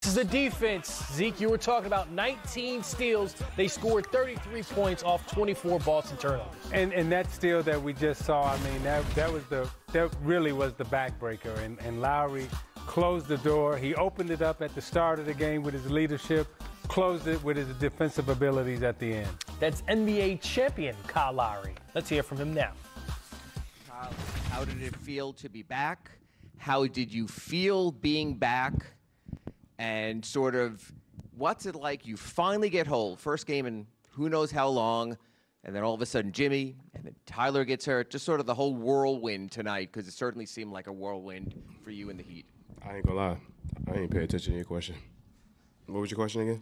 This is the defense. Zeke, you were talking about 19 steals. They scored 33 points off 24 Boston turnovers. And that steal that we just saw, I mean, that really was the backbreaker. And Lowry closed the door. He opened it up at the start of the game with his leadership, closed it with his defensive abilities at the end. That's NBA champion Kyle Lowry. Let's hear from him now. Kyle, how did it feel to be back? How did you feel being back? And sort of, what's it like? You finally get hold, first game in who knows how long, and then all of a sudden Jimmy, and then Tyler gets hurt. Just sort of the whole whirlwind tonight, because it certainly seemed like a whirlwind for you in the Heat. I ain't gonna lie, I ain't pay attention to your question. What was your question again?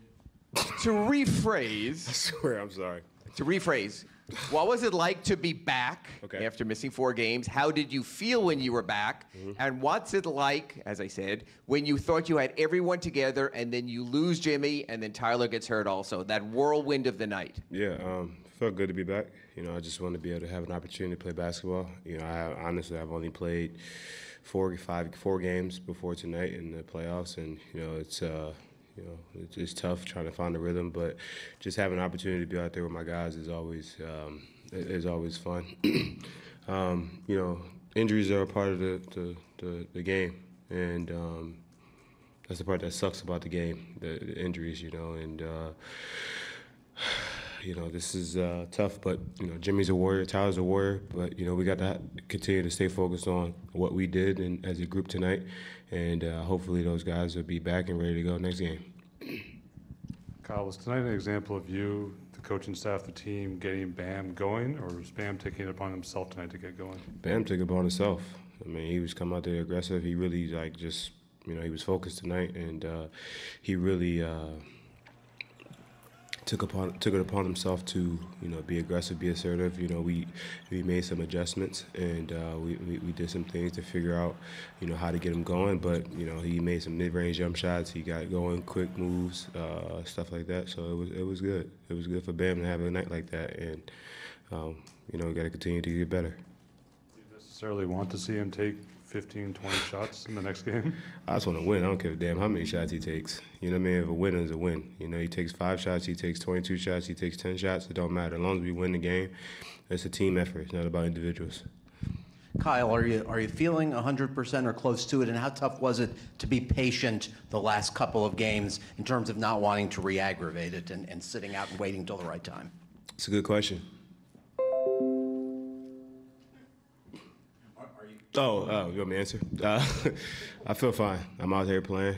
To rephrase. I swear, I'm sorry. To rephrase, what was it like to be back after missing 4 games? How did you feel when you were back? And what's it like, as I said, when you thought you had everyone together and then you lose Jimmy and then Tyler gets hurt also? That whirlwind of the night. Yeah, felt good to be back. You know, I just wanted to be able to have an opportunity to play basketball. You know, I've only played 4 games before tonight in the playoffs, and it's tough trying to find a rhythm, but just having an opportunity to be out there with my guys is always fun. Injuries are a part of the game, and that's the part that sucks about the game, the injuries, this is tough, but, Jimmy's a warrior, Tyler's a warrior, but, we got to continue to stay focused on what we did and as a group tonight, and hopefully those guys will be back and ready to go next game. Kyle, was tonight an example of you, the coaching staff, the team, getting Bam going, or was Bam taking it upon himself tonight to get going? Bam took it upon himself. I mean, he was coming out there aggressive. He really, he was focused tonight, and he really took it upon himself to, be aggressive, be assertive. We made some adjustments, and we did some things to figure out, how to get him going. But, he made some mid-range jump shots. He got going, quick moves, stuff like that. So it was good. It was good for Bam to have a night like that, and we got to continue to get better. Do you necessarily want to see him take 15, 20 shots in the next game? I just want to win. I don't give a damn how many shots he takes. You know what I mean? If a win is a win. He takes 5 shots, he takes 22 shots, he takes 10 shots. It don't matter. As long as we win the game, it's a team effort. It's not about individuals. Kyle, are you feeling 100% or close to it? And how tough was it to be patient the last couple of games in terms of not wanting to re-aggravate it and sitting out and waiting till the right time? It's a good question. You want me to answer? I feel fine. I'm out here playing.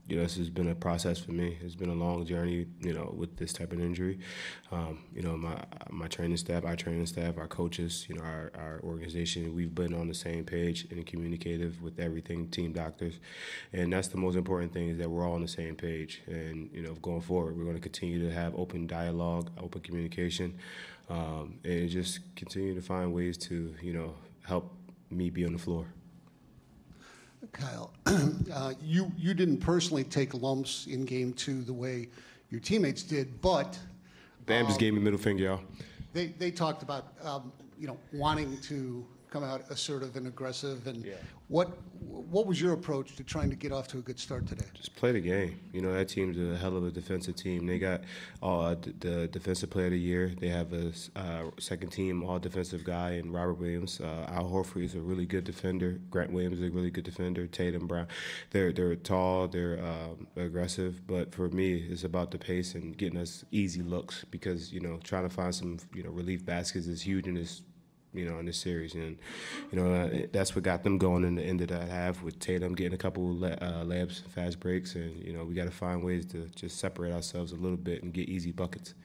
This has been a process for me. It's been a long journey, with this type of injury. My training staff, our coaches, our organization, we've been on the same page and communicative with everything, team doctors. And that's the most important thing, is that we're all on the same page. And, going forward, we're going to continue to have open dialogue, open communication, and just continue to find ways to, help me be on the floor. Kyle, you didn't personally take lumps in Game 2 the way your teammates did, but Bam just gave me middle finger, y'all. They talked about wanting to come out assertive and aggressive, and what was your approach to trying to get off to a good start today? Just play the game. That team's a hell of a defensive team. They got the defensive player of the year. They have a second team all defensive guy in Robert Williams. Al Horford is a really good defender. Grant Williams is a really good defender. Tatum, Brown. They're tall. They're aggressive. But for me, it's about the pace and getting us easy looks, because trying to find some relief baskets is huge in this. In this series, and that's what got them going in the end of that half, with Tatum getting a couple layups, fast breaks, and we got to find ways to just separate ourselves a little bit and get easy buckets.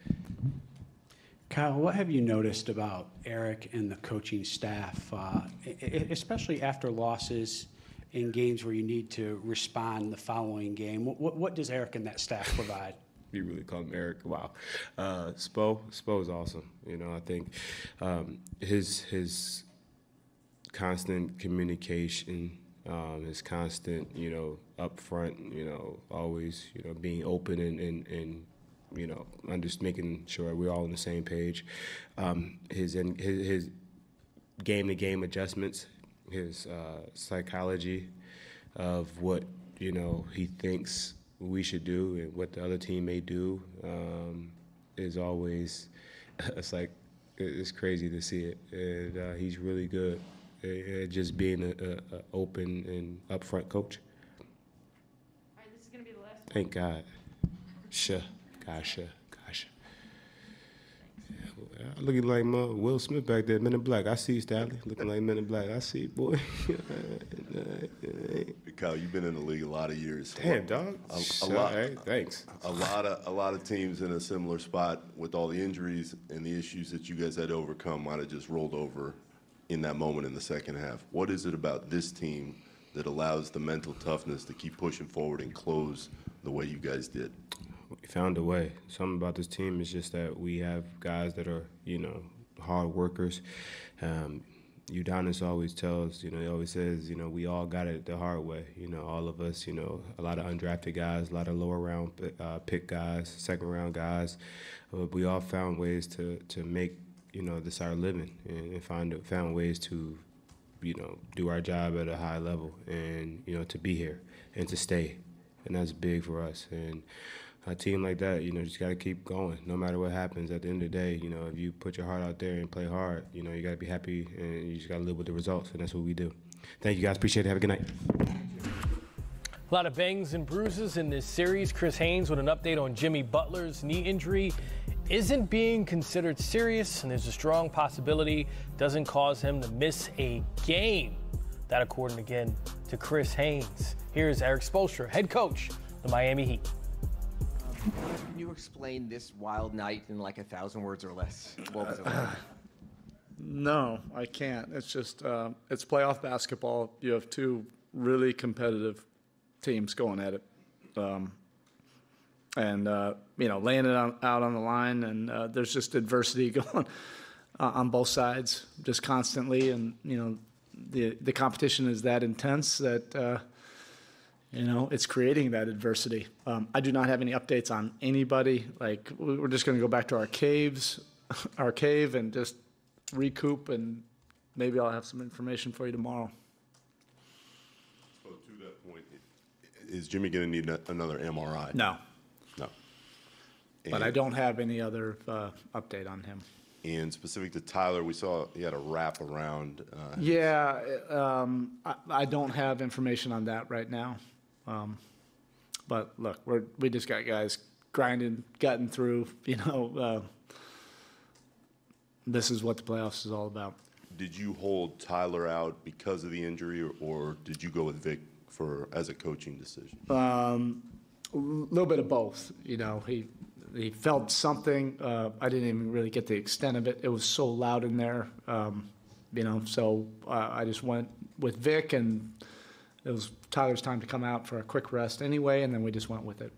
Kyle, what have you noticed about Eric and the coaching staff, especially after losses in games where you need to respond the following game? What does Eric and that staff provide? You really call him Eric? Wow. Spo is awesome. I think his constant communication, his constant, upfront, always, being open and just making sure we're all on the same page. His game-to-game adjustments, his psychology of what he thinks we should do and what the other team may do is always, it's crazy to see it. And he's really good at just being a open and upfront coach. All right, this is going to be the last one. Thank God. Gosh. Looking like Will Smith back there, Men in Black. I see you, Stanley. Looking like Men in Black. I see you, boy. Kyle, you've been in the league a lot of years. Damn, dog. A lot. Hey, thanks. A lot of teams in a similar spot with all the injuries and the issues that you guys had to overcome might have just rolled over in that moment in the second half. What is it about this team that allows the mental toughness to keep pushing forward and close the way you guys did? We found a way. Something about this team is just that we have guys that are, hard workers. Udonis always tells, he always says, we all got it the hard way. All of us, a lot of undrafted guys, a lot of lower round pick guys, second round guys. We all found ways to make, this our living and found ways to, do our job at a high level and, to be here and to stay. And that's big for us. And a team like that, just got to keep going. No matter what happens, at the end of the day, if you put your heart out there and play hard, you got to be happy and you just got to live with the results, and that's what we do. Thank you, guys. Appreciate it. Have a good night. A lot of bangs and bruises in this series. Chris Haynes with an update on Jimmy Butler's knee injury. Isn't being considered serious, and there's a strong possibility doesn't cause him to miss a game. That according again to Chris Haynes. Here's Eric Spoelstra, head coach of the Miami Heat. Can you explain this wild night in like 1,000 words or less? What was it like? No, I can't. It's just, it's playoff basketball. You have two really competitive teams going at it. Laying it out on the line, and there's just adversity going on both sides just constantly. And, the competition is that intense that, it's creating that adversity. I do not have any updates on anybody. Like, we're just going to go back to our cave and just recoup, and maybe I'll have some information for you tomorrow. So to that point, is Jimmy going to need another MRI? No. No. But I don't have any other update on him. And specific to Tyler, we saw he had a wrap around. I don't have information on that right now. But look, we just got guys grinding, getting through. This is what the playoffs is all about. Did you hold Tyler out because of the injury, or did you go with Vic as a coaching decision? A little bit of both. He felt something. I didn't even really get the extent of it. It was so loud in there. So I just went with Vic, and it was Tyler's time to come out for a quick rest anyway, and then we just went with it.